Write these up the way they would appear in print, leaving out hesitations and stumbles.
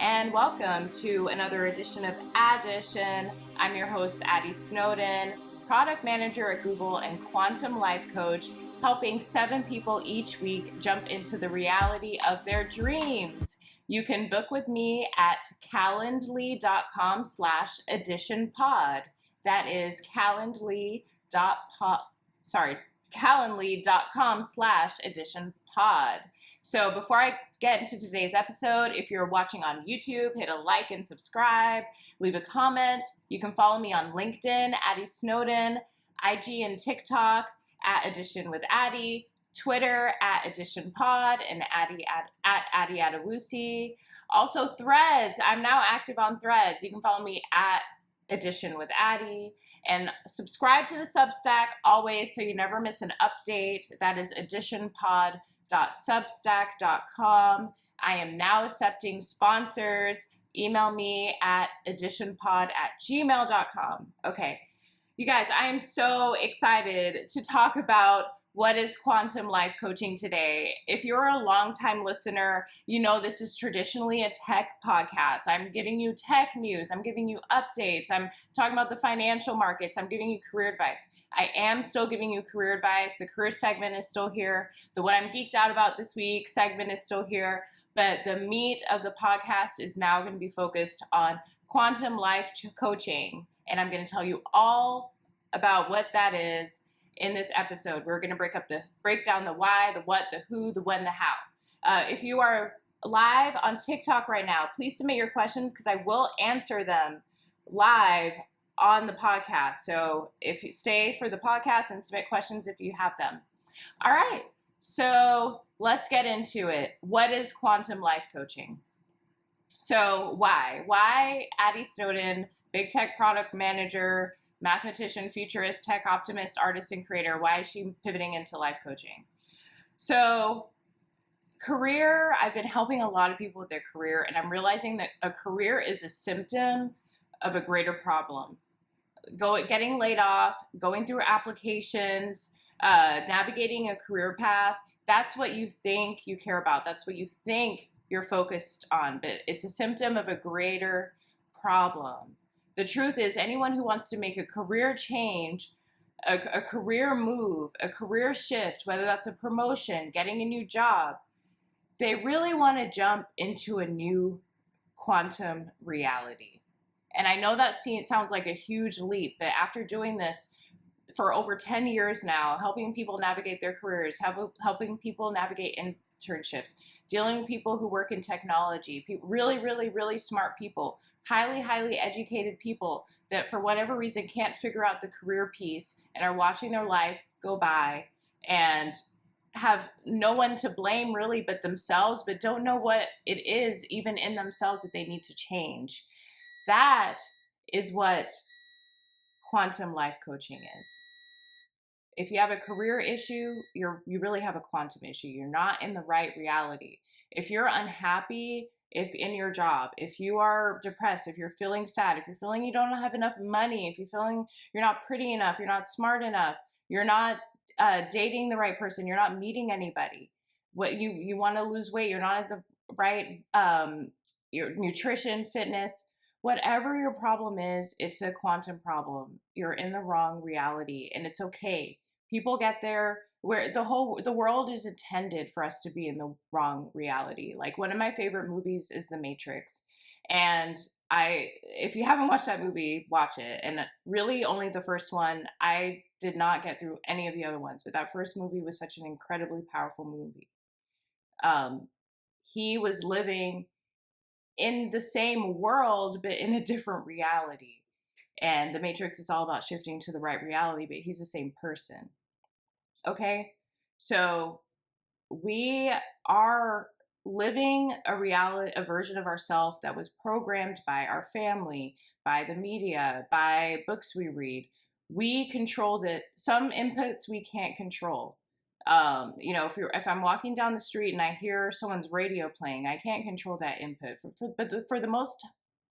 and welcome to another edition of Addition. I'm your host, Addy Snowden, product manager at Google and quantum life coach, helping 7 people each week jump into the reality of their dreams. You can book with me at calendly.com/additionpod. That is calendly.com/additionpod. So before I get into today's episode, if you're watching on YouTube, hit a like and subscribe, leave a comment. You can follow me on LinkedIn, Addy Snowden, IG and TikTok at Addition with Addy, Twitter at AdditionPod, and Addy at Addy Adewusi. Also Threads. I'm now active on Threads. You can follow me at Addition with Addy. And subscribe to the Substack always so you never miss an update. That is additionpod.substack.com. I am now accepting sponsors. Email me at additionpod@gmail.com. Okay, you guys, I am so excited to talk about what is quantum life coaching today. If you're a longtime listener, you know this is traditionally a tech podcast. I'm giving you tech news. I'm giving you updates. I'm talking about the financial markets. I'm giving you career advice. I am still giving you career advice. The career segment is still here. The what I'm geeked out about this week segment is still here. But the meat of the podcast is now going to be focused on quantum life coaching. And I'm going to tell you all about what that is in this episode. We're going to break down the why, the what, the who, the when, the how. If you are live on TikTok right now, please submit your questions because I will answer them live on the podcast. So if you stay for the podcast and submit questions if you have them. All right, so let's get into it. What is quantum life coaching? So why Addy Snowden, big tech product manager, mathematician, futurist, tech optimist, artist, and creator? Why is she pivoting into life coaching? So career, I've been helping a lot of people with their career, and I'm realizing that a career is a symptom of a greater problem. Getting laid off, going through applications, navigating a career path, that's what you think you care about. That's what you think you're focused on, but it's a symptom of a greater problem. The truth is, anyone who wants to make a career change, a career move, a career shift, whether that's a promotion, getting a new job, they really want to jump into a new quantum reality. And I know that sounds like a huge leap, but after doing this for over 10 years now, helping people navigate their careers, helping people navigate internships, dealing with people who work in technology, really, really, really smart people, highly educated people that for whatever reason can't figure out the career piece and are watching their life go by and have no one to blame really but themselves, but don't know what it is even in themselves that they need to change. That is what quantum life coaching is. If you have a career issue, you really have a quantum issue. You're not in the right reality. If you're unhappy if in your job, if you are depressed, if you're feeling sad, if you're feeling you don't have enough money, if you're feeling you're not pretty enough, you're not smart enough, you're not dating the right person, you're not meeting anybody, what you want to lose weight, you're not at the right your nutrition, fitness, whatever your problem is, it's a quantum problem. You're in the wrong reality, and it's okay. People get there. Where the world is intended for us to be in the wrong reality. Like one of my favorite movies is The Matrix. And if you haven't watched that movie, watch it. And really only the first one. I did not get through any of the other ones, but that first movie was such an incredibly powerful movie. He was living in the same world, but in a different reality. And The Matrix is all about shifting to the right reality, but he's the same person. Okay, so we are living a version of ourselves that was programmed by our family, by the media, by books we read. We control some inputs we can't control. If I'm walking down the street and I hear someone's radio playing, I can't control that input. But for the most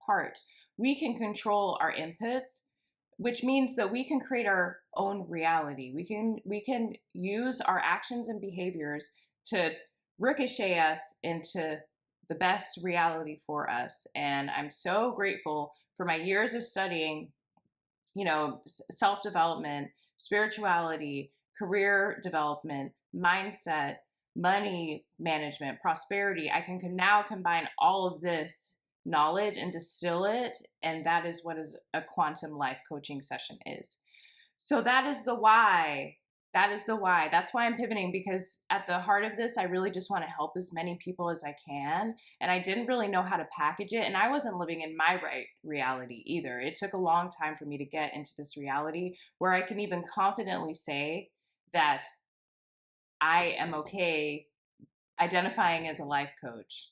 part, we can control our inputs, which means that we can create our own reality. We can use our actions and behaviors to ricochet us into the best reality for us. And I'm so grateful for my years of studying, self-development, spirituality, career development, mindset, money management, prosperity. I can now combine all of this knowledge and distill it, and that is what is a quantum life coaching session is. So that is the why. That is the why. That's why I'm pivoting, because at the heart of this, I really just want to help as many people as I can. And I didn't really know how to package it. And I wasn't living in my right reality either. It took a long time for me to get into this reality where I can even confidently say that I am okay identifying as a life coach.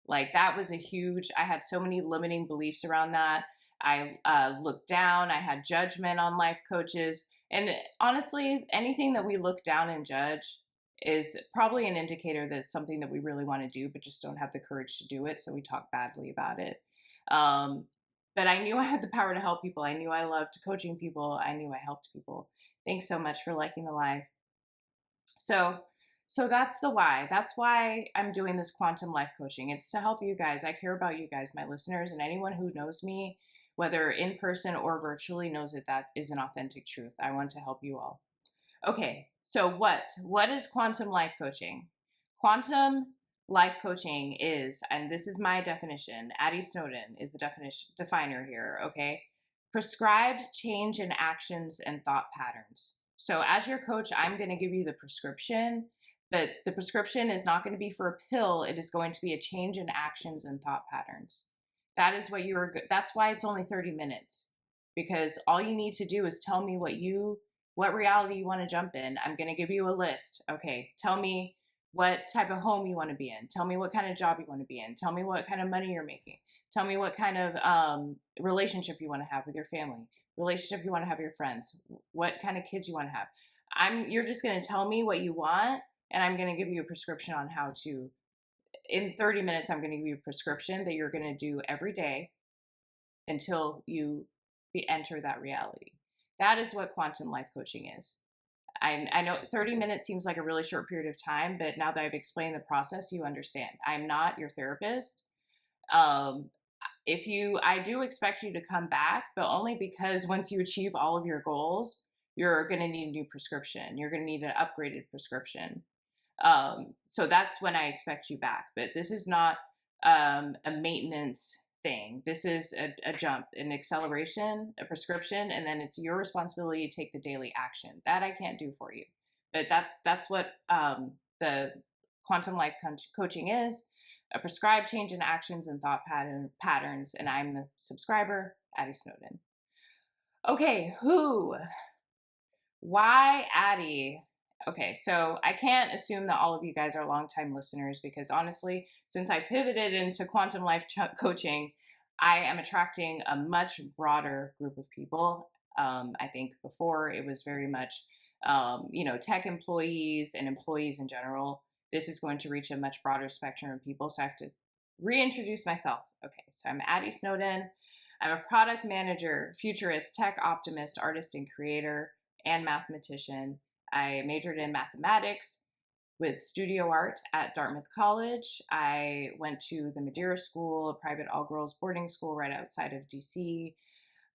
Like, that was I had so many limiting beliefs around that. I looked down, I had judgment on life coaches. And honestly, anything that we look down and judge is probably an indicator that it's something that we really want to do, but just don't have the courage to do it. So we talk badly about it. But I knew I had the power to help people. I knew I loved coaching people. I knew I helped people. Thanks so much for liking the live. So that's the why. That's why I'm doing this quantum life coaching. It's to help you guys. I care about you guys, my listeners, and anyone who knows me, whether in person or virtually, knows that is an authentic truth. I want to help you all. Okay, so what is quantum life coaching? Quantum life coaching is, and this is my definition, Addy Snowden is the definer here, okay? Prescribed change in actions and thought patterns. So as your coach, I'm going to give you the prescription, but the prescription is not going to be for a pill. It is going to be a change in actions and thought patterns. That's why it's only 30 minutes, because all you need to do is tell me what reality you want to jump in. I'm going to give you a list. Okay, tell me what type of home you want to be in. Tell me what kind of job you want to be in. Tell me what kind of money you're making. Tell me what kind of relationship you want to have with your family, relationship you want to have with your friends, what kind of kids you want to have. You're just going to tell me what you want, and I'm going to give you a prescription on how to. In 30 minutes, I'm going to give you a prescription that you're going to do every day until you enter that reality. That is what quantum life coaching is. I know 30 minutes seems like a really short period of time, but now that I've explained the process, you understand. I'm not your therapist. I do expect you to come back, but only because once you achieve all of your goals, you're going to need a new prescription. You're going to need an upgraded prescription. So that's when I expect you back. But this is not a maintenance thing. This is a jump, an acceleration, a prescription, and then it's your responsibility to take the daily action. That I can't do for you. But that's what the quantum life coaching is. A prescribed change in actions and thought patterns, and I'm the subscriber, Addy Snowden. Okay, why Addy? Okay, so I can't assume that all of you guys are longtime listeners, because honestly, since I pivoted into quantum life coaching, I am attracting a much broader group of people. I think before it was very much, tech employees and employees in general. This is going to reach a much broader spectrum of people, so I have to reintroduce myself. Okay, so I'm Addy Snowden. I'm a product manager, futurist, tech optimist, artist and creator, and mathematician. I majored in mathematics with studio art at Dartmouth College. I went to the Madeira School, a private all-girls boarding school right outside of DC.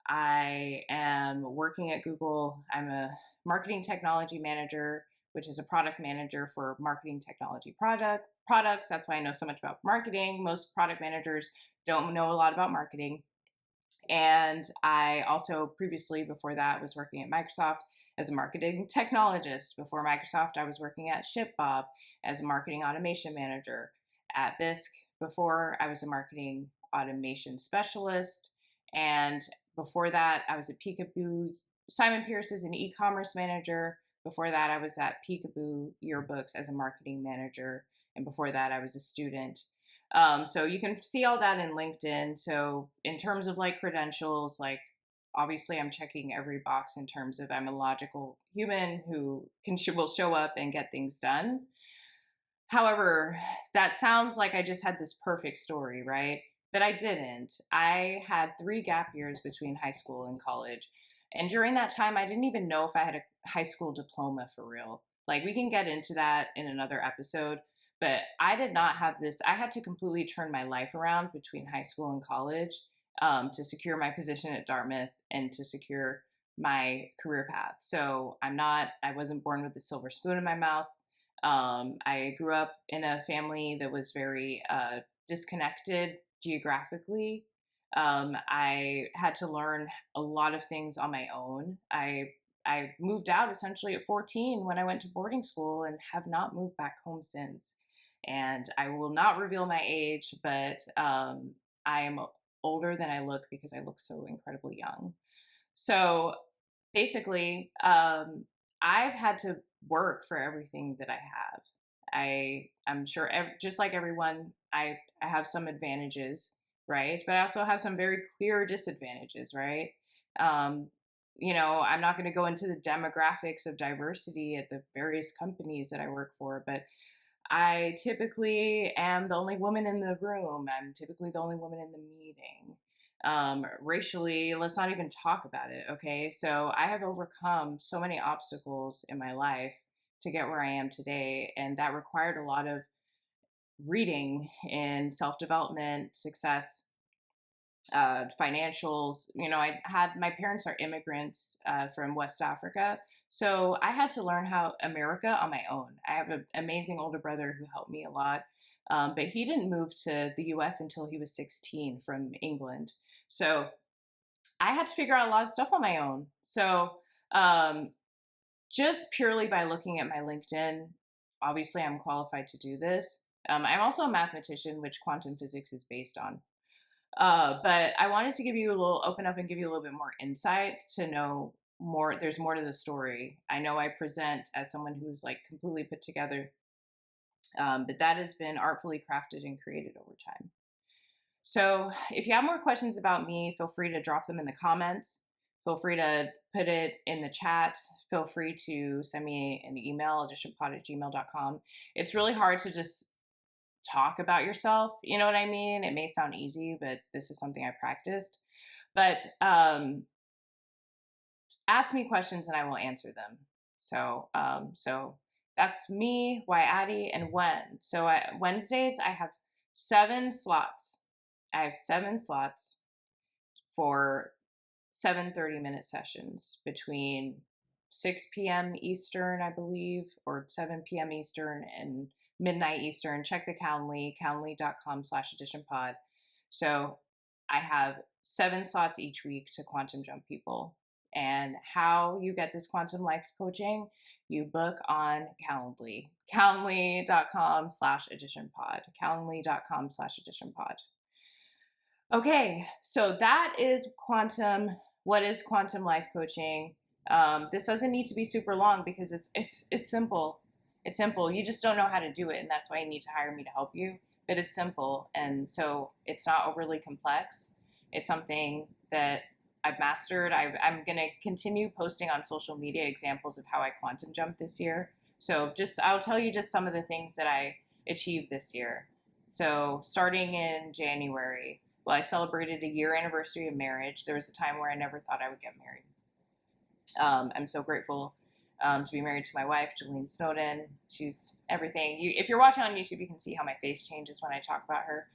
I am working at Google. I'm a marketing technology manager, which is a product manager for marketing technology products. That's why I know so much about marketing. Most product managers don't know a lot about marketing. And I also previously, before that, was working at Microsoft as a marketing technologist. Before Microsoft, I was working at ShipBob as a marketing automation manager. At Bisque, before, I was a marketing automation specialist. And before that, I was at Peekaboo. Simon Pierce is an e-commerce manager. Before that, I was at Peekaboo Yearbooks as a marketing manager. And before that, I was a student. So you can see all that in LinkedIn. So in terms of like credentials, like obviously I'm checking every box in terms of I'm a logical human who will show up and get things done. However, that sounds like I just had this perfect story, right? But I didn't. I had 3 gap years between high school and college. And during that time, I didn't even know if I had a high school diploma for real. Like, we can get into that in another episode. But I did not have this. I had to completely turn my life around between high school and college to secure my position at Dartmouth and to secure my career path. So I wasn't born with a silver spoon in my mouth. I grew up in a family that was very disconnected geographically. I had to learn a lot of things on my own. I moved out essentially at 14 when I went to boarding school and have not moved back home since. And I will not reveal my age, but I am older than I look because I look so incredibly young. So basically, I've had to work for everything that I have. I'm sure just like everyone, I have some advantages, right? But I also have some very clear disadvantages, right? Um, I'm not going to go into the demographics of diversity at the various companies that I work for, but I typically am the only woman in the room. I'm typically the only woman in the meeting. Racially, let's not even talk about it, okay? So I have overcome so many obstacles in my life to get where I am today, and that required a lot of reading in self development, success, financials. My parents are immigrants from West Africa. So I had to learn how America on my own. I have an amazing older brother who helped me a lot. But he didn't move to the US until he was 16 from England. So I had to figure out a lot of stuff on my own. So um, just purely by looking at my LinkedIn, obviously I'm qualified to do this. I'm also a mathematician, which quantum physics is based on. But I wanted to open up and give you a little bit more insight to know more. There's more to the story. I know I present as someone who's like completely put together, but that has been artfully crafted and created over time. So if you have more questions about me, feel free to drop them in the comments. Feel free to put it in the chat. Feel free to send me an email, additionpod@gmail.com. It's really hard to just talk about yourself. You know what I mean? It may sound easy, but this is something I practiced. But ask me questions and I will answer them. So that's me, why Addy, and when. So Wednesdays, I have 7 slots. I have 7 slots for 7 30-minute sessions between 6 p.m. Eastern, I believe, or 7 p.m. Eastern and midnight Eastern. Check the Calendly, calendly.com/additionpod. So I have 7 slots each week to quantum jump people. And how you get this quantum life coaching, you book on Calendly, calendly.com/additionpod, calendly.com/additionpod. Okay, so that is what is quantum life coaching? This doesn't need to be super long because it's simple. It's simple. You just don't know how to do it, and that's why you need to hire me to help you. But it's simple, and so it's not overly complex. It's something that I've mastered. I'm going to continue posting on social media examples of how I quantum jumped this year. So I'll tell you just some of the things that I achieved this year. So starting in January, well, I celebrated a year anniversary of marriage. There was a time where I never thought I would get married. I'm so grateful to be married to my wife, Jolene Snowden. She's everything. If you're watching on YouTube, you can see how my face changes when I talk about her.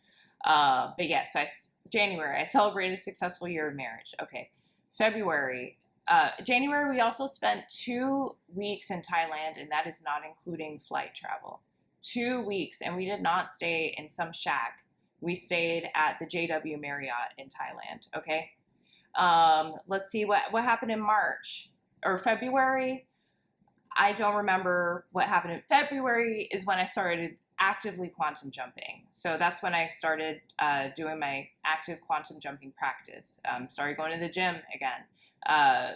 But yeah, so January, I celebrated a successful year of marriage. Okay. January, we also spent 2 weeks in Thailand, and that is not including flight travel. 2 weeks, and we did not stay in some shack. We stayed at the JW Marriott in Thailand. Okay. Let's see what happened in March or February. I don't remember what happened in February is when I started actively quantum jumping. So that's when I started doing my active quantum jumping practice. Started going to the gym again.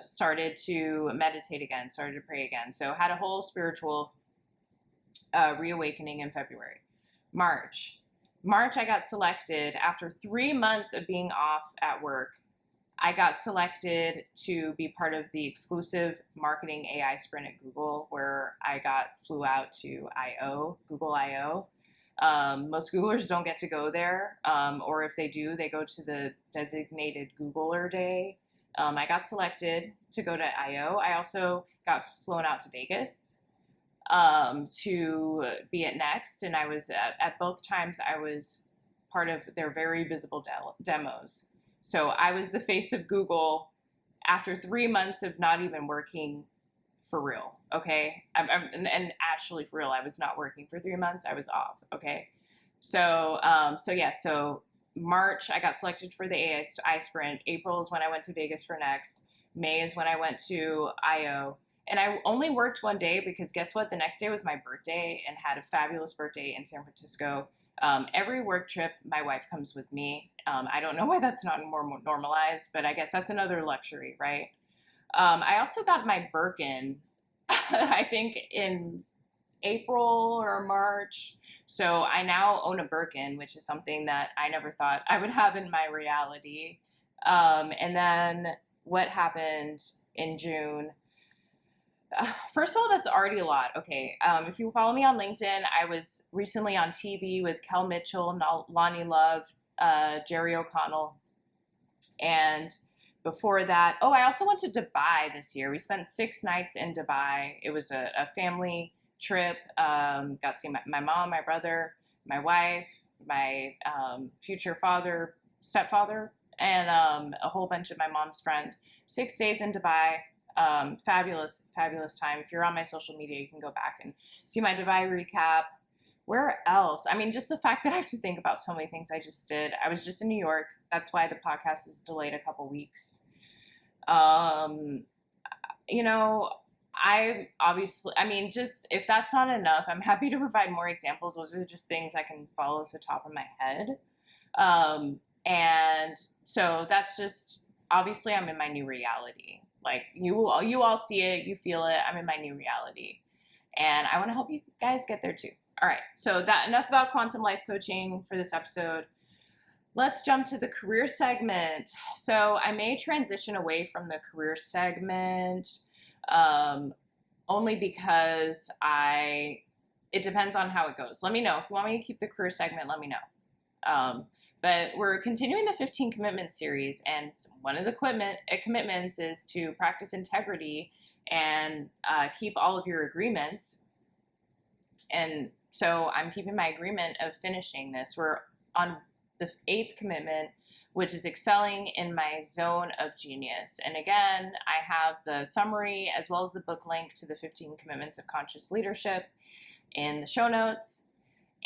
Started to meditate again. Started to pray again. So had a whole spiritual reawakening in February. March, I got selected after 3 months of being off at work. I got selected to be part of the exclusive marketing AI sprint at Google, where I flew out to Google I/O. Most Googlers don't get to go there, or if they do, they go to the designated Googler day. I got selected to go to I/O. I also got flown out to Vegas. to be at Next, and I was at both times. I was part of their very visible demos. So I was the face of Google after 3 months of not even working for real. Okay, and actually for real, I was not working for 3 months. I was off. Okay, so so March I got selected for the AI Sprint. April is when I went to Vegas for Next. May is when I went to IO. And I only worked one day because guess what? The next day was my birthday and had a fabulous birthday in San Francisco. Every work trip, my wife comes with me. I don't know why that's not more normalized, but I guess that's another luxury, right? I also got my Birkin, I think in April or March. So I now own a Birkin, which is something that I never thought I would have in my reality. And then what happened in June? First of all, that's already a lot. Okay. If you follow me on LinkedIn, I was recently on TV with Kel Mitchell, Lonnie Love, Jerry O'Connell. And before that, I also went to Dubai this year. We spent 6 nights in Dubai. It was a family trip. Got to see my mom, my brother, my wife, my future stepfather, and a whole bunch of my mom's friends. 6 days in Dubai. Fabulous time. If you're on my social media, you can go back and see my Dubai recap. Where else? I mean, just the fact that I have to think about so many things I just did. I was just in New York. That's why the podcast is delayed a couple weeks. Just if that's not enough, I'm happy to provide more examples. Those are just things I can follow off the top of my head. And so that's just, obviously I'm in my new reality. Like you all see it, you feel it. I'm in my new reality, and I want to help you guys get there too. All right, so that enough about quantum life coaching for this episode. Let's jump to the career segment. So I may transition away from the career segment, only because it depends on how it goes. Let me know if you want me to keep the career segment. Let me know. But we're continuing the 15 commitment series, and one of the commitments is to practice integrity and keep all of your agreements. And so I'm keeping my agreement of finishing this. We're on the 8th commitment, which is excelling in my zone of genius. And again, I have the summary as well as the book link to the 15 commitments of conscious leadership in the show notes.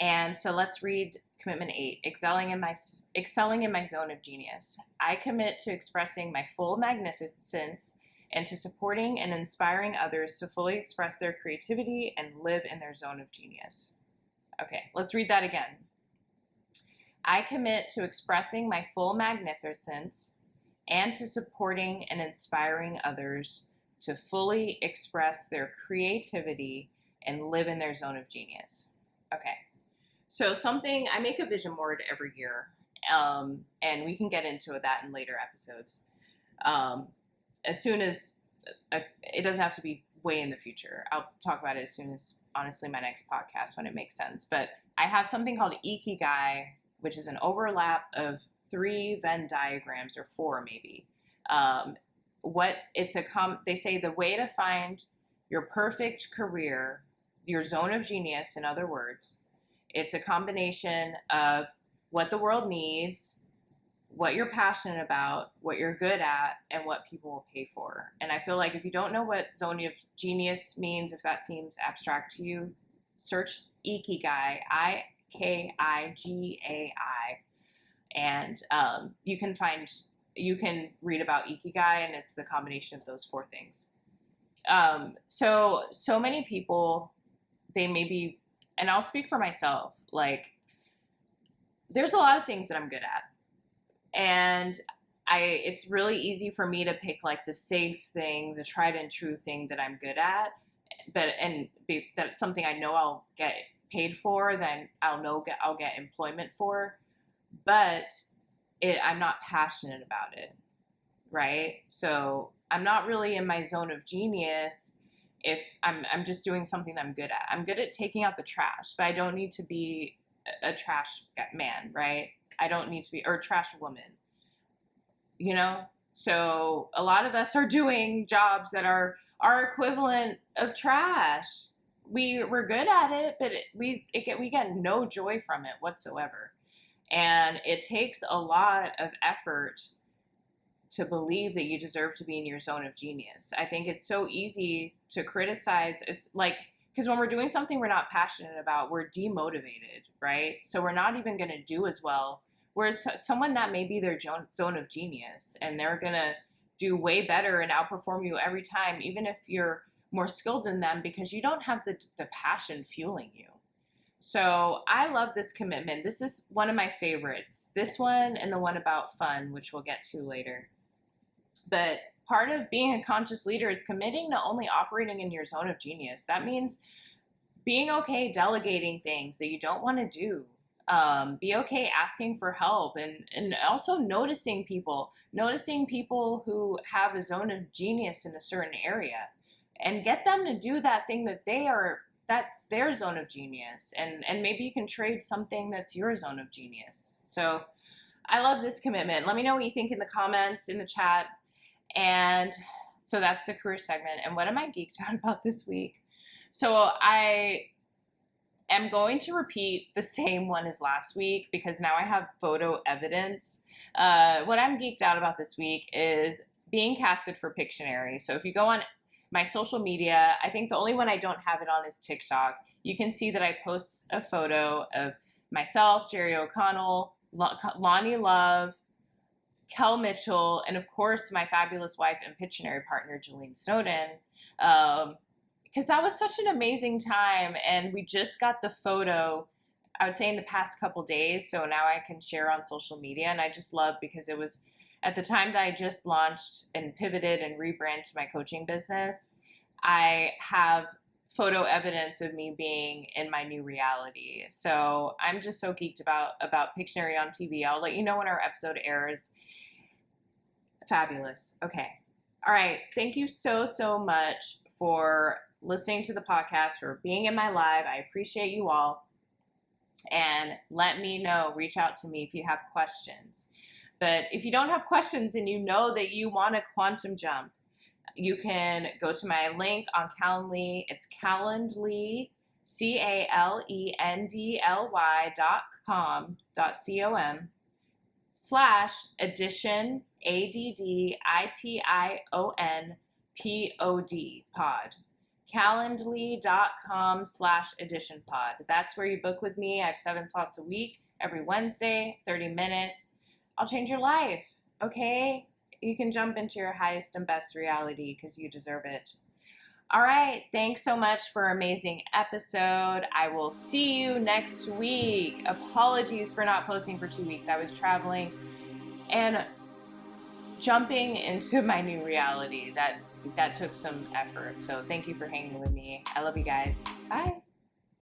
And so let's read Commitment 8, excelling in my zone of genius. I commit to expressing my full magnificence and to supporting and inspiring others to fully express their creativity and live in their zone of genius. Okay, let's read that again. I commit to expressing my full magnificence and to supporting and inspiring others to fully express their creativity and live in their zone of genius. Okay. So I make a vision board every year, and we can get into that in later episodes. As soon as, it doesn't have to be way in the future. I'll talk about it as soon as, honestly, my next podcast when it makes sense. But I have something called Ikigai, which is an overlap of 3 Venn diagrams, or 4 maybe. They say the way to find your perfect career, your zone of genius, in other words, it's a combination of what the world needs, what you're passionate about, what you're good at, and what people will pay for. And I feel like if you don't know what zone of genius means, if that seems abstract to you, search Ikigai, Ikigai, and you can read about Ikigai, and it's the combination of those 4 things. So many people, they may be, and I'll speak for myself, like, there's a lot of things that I'm good at. And it's really easy for me to pick like the safe thing, the tried and true thing that I'm good at, that's something I know I'll get paid for, then I'll get employment for, but I'm not passionate about it, right? So I'm not really in my zone of genius if I'm just doing something that I'm good at. I'm good at taking out the trash, but I don't need to be a trash man, right? I don't need to be, or a trash woman, So a lot of us are doing jobs that are our equivalent of trash. we're good at it, but we get no joy from it whatsoever. And it takes a lot of effort to believe that you deserve to be in your zone of genius. I think it's so easy to criticize. It's like, because when we're doing something we're not passionate about, we're demotivated, right? So we're not even going to do as well. Whereas someone that may be their zone of genius and they're going to do way better and outperform you every time, even if you're more skilled than them, because you don't have the passion fueling you. So I love this commitment. This is one of my favorites. This one and the one about fun, which we'll get to later. But part of being a conscious leader is committing to only operating in your zone of genius. That means being okay delegating things that you don't want to do. Be okay asking for help, and also noticing people who have a zone of genius in a certain area, and get them to do that thing that's their zone of genius. And maybe you can trade something that's your zone of genius. So I love this commitment. Let me know what you think in the comments, in the chat. And so that's the career segment. And what am I geeked out about this week? So I am going to repeat the same one as last week because now I have photo evidence. What I'm geeked out about this week is being casted for Pictionary. So if you go on my social media, I think the only one I don't have it on is TikTok. You can see that I post a photo of myself, Jerry O'Connell, Lonnie Love, Kel Mitchell, and of course my fabulous wife and Pictionary partner, Jolene Snowden, because that was such an amazing time. And we just got the photo, I would say, in the past couple days. So now I can share on social media. And I just love, because it was at the time that I just launched and pivoted and rebranded to my coaching business, I have photo evidence of me being in my new reality. So I'm just so geeked about Pictionary on TV. I'll let you know when our episode airs. Fabulous. Okay. All right. Thank you so much for listening to the podcast, for being in my live. I appreciate you all. And let me know, reach out to me if you have questions. But if you don't have questions and you know that you want a quantum jump, you can go to my link on Calendly. It's Calendly, calendly.com/edition, ADDITION pod. Calendly.com/edition pod. That's where you book with me. I have 7 slots a week, every Wednesday, 30 minutes. I'll change your life, okay? You can jump into your highest and best reality because you deserve it. All right, thanks so much for an amazing episode. I will see you next week. Apologies for not posting for 2 weeks. I was traveling and jumping into my new reality. That took some effort. So thank you for hanging with me. I love you guys. Bye.